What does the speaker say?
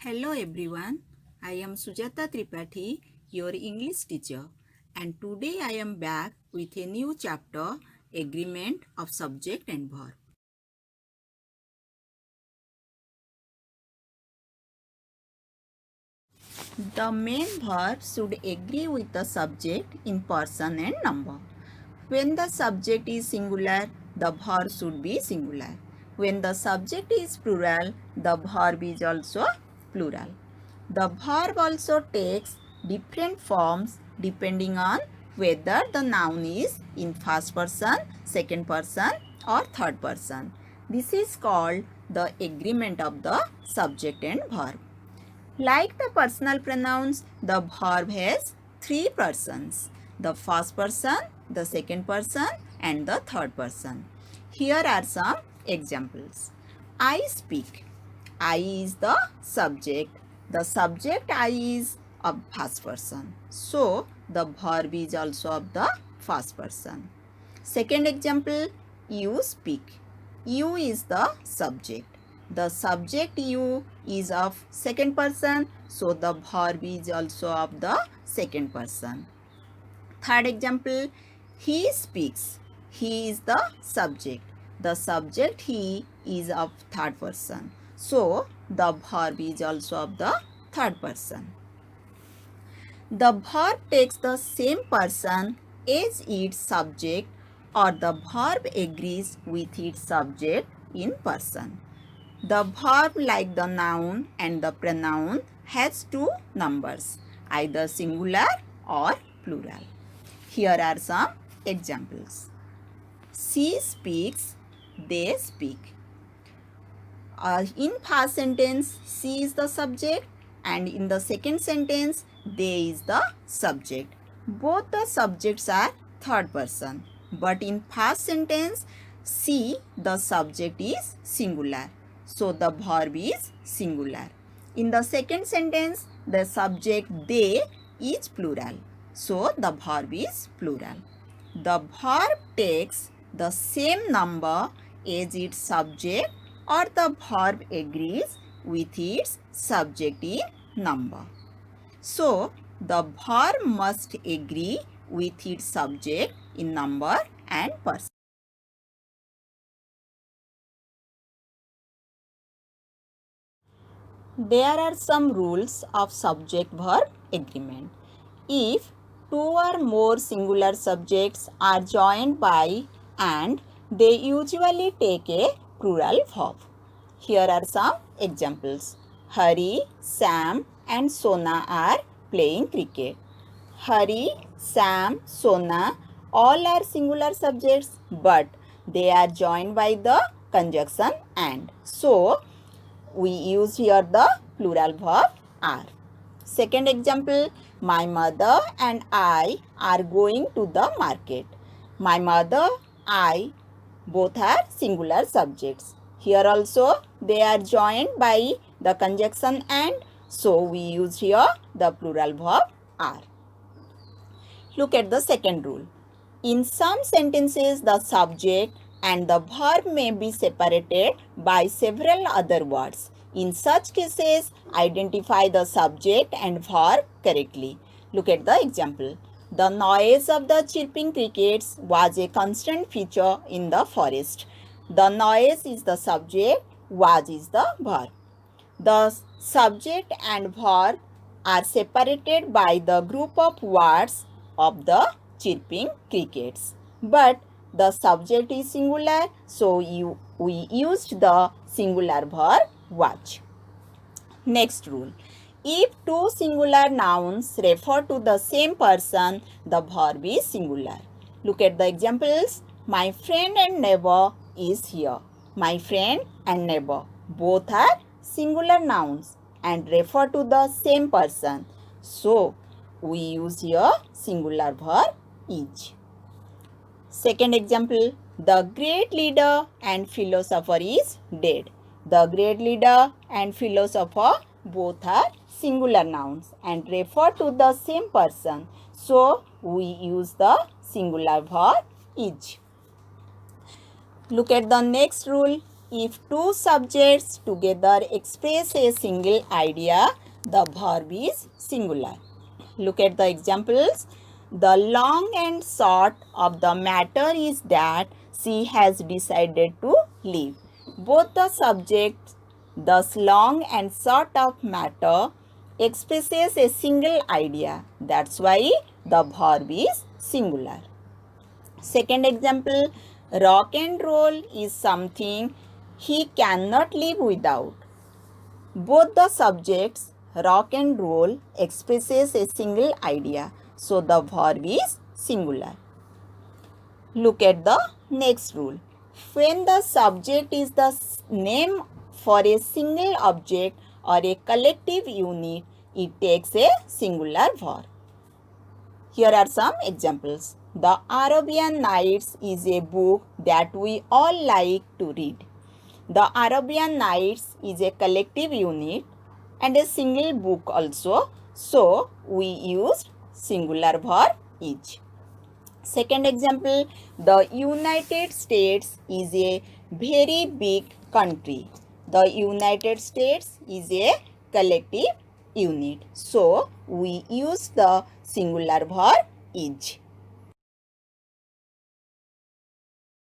Hello everyone, I am Sujata Tripathi, your English teacher, and today I am back with a new chapter, Agreement of Subject and Verb. The main verb should agree with the subject in person and number. When the subject is singular, the verb should be singular. When the subject is plural, the verb is also plural. The verb also takes different forms depending on whether the noun is in first person, second person or third person. This is called the agreement of the subject and verb. Like the personal pronouns, the verb has three persons: the first person, the second person, and the third person. Here are some examples. I speak. I is the subject. The subject I is of first person. So, the verb is also of the first person. Second example, you speak. You is the subject. The subject you is of second person, so the verb is also of the second person. Third example, he speaks. He is the subject. The subject he is of third person, so the verb is also of the third person. The verb takes the same person as its subject, or the verb agrees with its subject in person. The verb, like the noun and the pronoun, has two numbers, either singular or plural. Here are some examples. She speaks, they speak. In first sentence, she is the subject, and in the second sentence, they is the subject. Both the subjects are third person, but in first sentence, she, the subject, is singular, so the verb is singular. In the second sentence, the subject they is plural, so the verb is plural. The verb takes the same number as its subject, or the verb agrees with its subject in number. So, the verb must agree with its subject in number and person. There are some rules of subject-verb agreement. If two or more singular subjects are joined by and they usually take a plural verb. Here are some examples. Hari, Sam and Sona are playing cricket. Hari, Sam, Sona all are singular subjects, but they are joined by the conjunction and. So, we use here the plural verb are. Second example, my mother and I are going to the market. My mother, I, both are singular subjects. Here also they are joined by the conjunction and, so we use here the plural verb are. Look at the second rule. In some sentences, the subject and the verb may be separated by several other words. In such cases, identify the subject and verb correctly. Look at the example. The noise of the chirping crickets was a constant feature in the forest. The noise is the subject, was is the verb. The subject and verb are separated by the group of words of the chirping crickets. But the subject is singular, so we used the singular verb watch. Next rule. If two singular nouns refer to the same person, the verb is singular. Look at the examples. My friend and neighbor is here. My friend and neighbor both are singular nouns and refer to the same person. So, we use here singular verb is. Second example, the great leader and philosopher is dead. The great leader and philosopher both are singular nouns and refer to the same person. So, we use the singular verb is. Look at the next rule. if two subjects together express a single idea, the verb is singular. Look at the examples. The long and short of the matter is that she has decided to leave. Both the subjects, thus long and short of matter, expresses a single idea. That's why the verb is singular. Second example, rock and roll is something he cannot live without. Both the subjects, rock and roll, expresses a single idea. So the verb is singular. Look at the next rule. When the subject is the name for a single object or a collective unit, it takes a singular verb. Here are some examples. The Arabian Nights is a book that we all like to read. The Arabian Nights is a collective unit and a single book also. So, we used singular verb is. Second example, the United States is a very big country. The United States is a collective unit. So, we use the singular verb is.